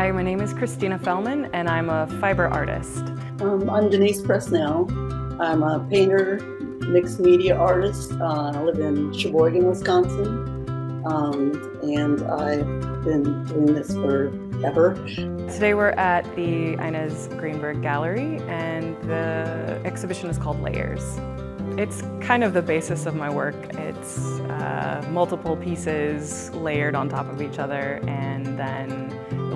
Hi, my name is Christina Fellman and I'm a fiber artist. I'm Denise Presnell. I'm a painter, mixed media artist. I live in Sheboygan, Wisconsin, and I've been doing this forever. Today we're at the Inez Greenberg Gallery and the exhibition is called Layers. It's kind of the basis of my work. It's multiple pieces layered on top of each other, and then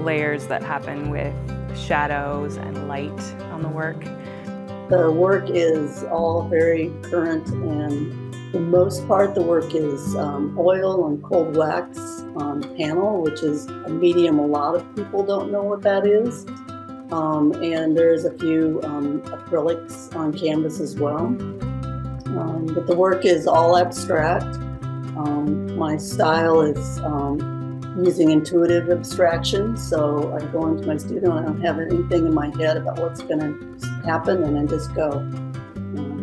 layers that happen with shadows and light on the work. The work is all very current, and for the most part the work is oil and cold wax on panel, which is a medium a lot of people don't know what that is. And there's a few acrylics on canvas as well. But the work is all abstract. My style is using intuitive abstraction, so I go into my studio and I don't have anything in my head about what's going to happen, and I just go.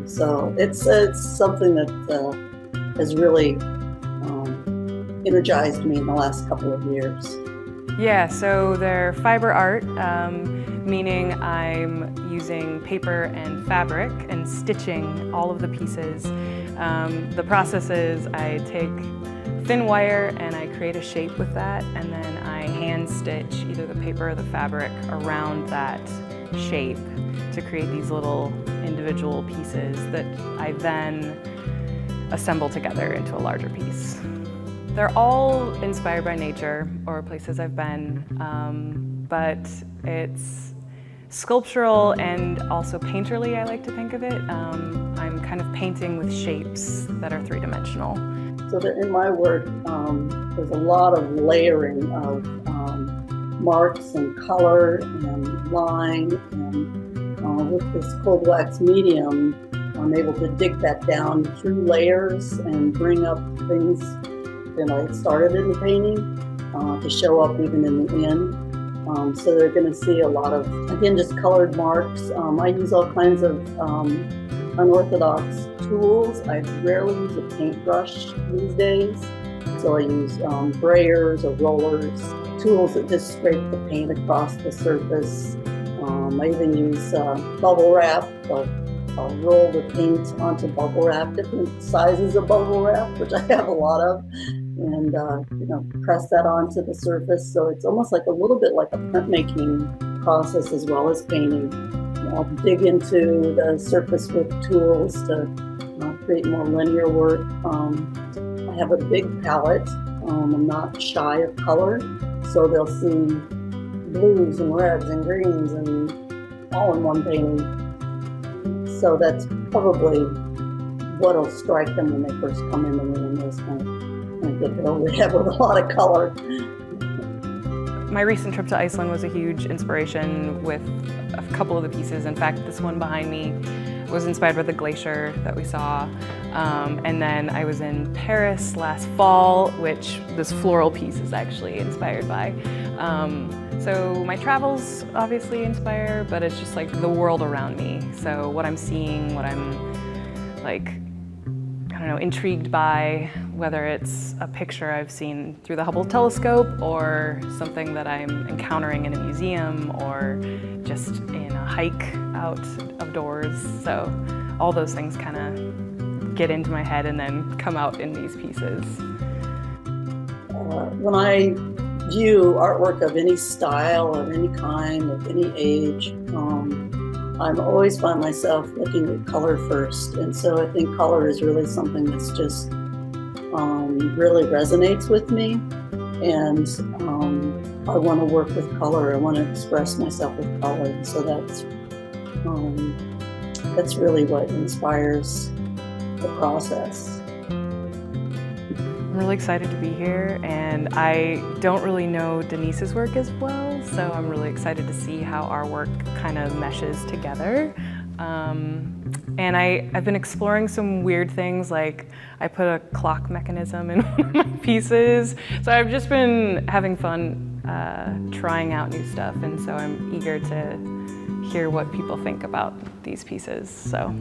So it's something that has really energized me in the last couple of years. Yeah, so they're fiber art, meaning I'm using paper and fabric and stitching all of the pieces. The process is I take thin wire and I create a shape with that, and then I hand stitch either the paper or the fabric around that shape to create these little individual pieces that I then assemble together into a larger piece. They're all inspired by nature or places I've been, but it's sculptural and also painterly, I like to think of it. I'm kind of painting with shapes that are three-dimensional. So that in my work, there's a lot of layering of marks and color and line, and with this cold wax medium, I'm able to dig that down through layers and bring up things that I started in the painting to show up even in the end. So they're going to see a lot of, again, just colored marks. I use all kinds of unorthodox tools. I rarely use a paintbrush these days, so I use brayers or rollers, tools that just scrape the paint across the surface. I even use bubble wrap. I'll roll the paint onto bubble wrap, different sizes of bubble wrap, which I have a lot of, and press that onto the surface. So it's almost like a little bit like a printmaking process as well as painting. I'll dig into the surface with tools to create more linear work. I have a big palette. I'm not shy of color, so they'll see blues and reds and greens and all in one painting. So that's probably what'll strike them when they first come in the room. Is kind of get hit over the head with a lot of color. My recent trip to Iceland was a huge inspiration with a couple of the pieces. In fact, this one behind me was inspired by the glacier that we saw. And then I was in Paris last fall, which this floral piece is actually inspired by. So my travels obviously inspire, but it's just like the world around me. So what I'm seeing, what I'm like, I don't know, intrigued by, whether it's a picture I've seen through the Hubble telescope or something that I'm encountering in a museum or just in a hike out of doors. So all those things kind of get into my head and then come out in these pieces. When I view artwork of any style, of any kind, of any age, I always find myself looking at color first. And so I think color is really something that's just really resonates with me. And I want to work with color. I want to express myself with color. And so that's really what inspires the process. I'm really excited to be here, and I don't really know Denise's work as well, so I'm really excited to see how our work kind of meshes together. And I've been exploring some weird things, like I put a clock mechanism in one of my pieces. So I've just been having fun trying out new stuff, and so I'm eager to hear what people think about these pieces. So.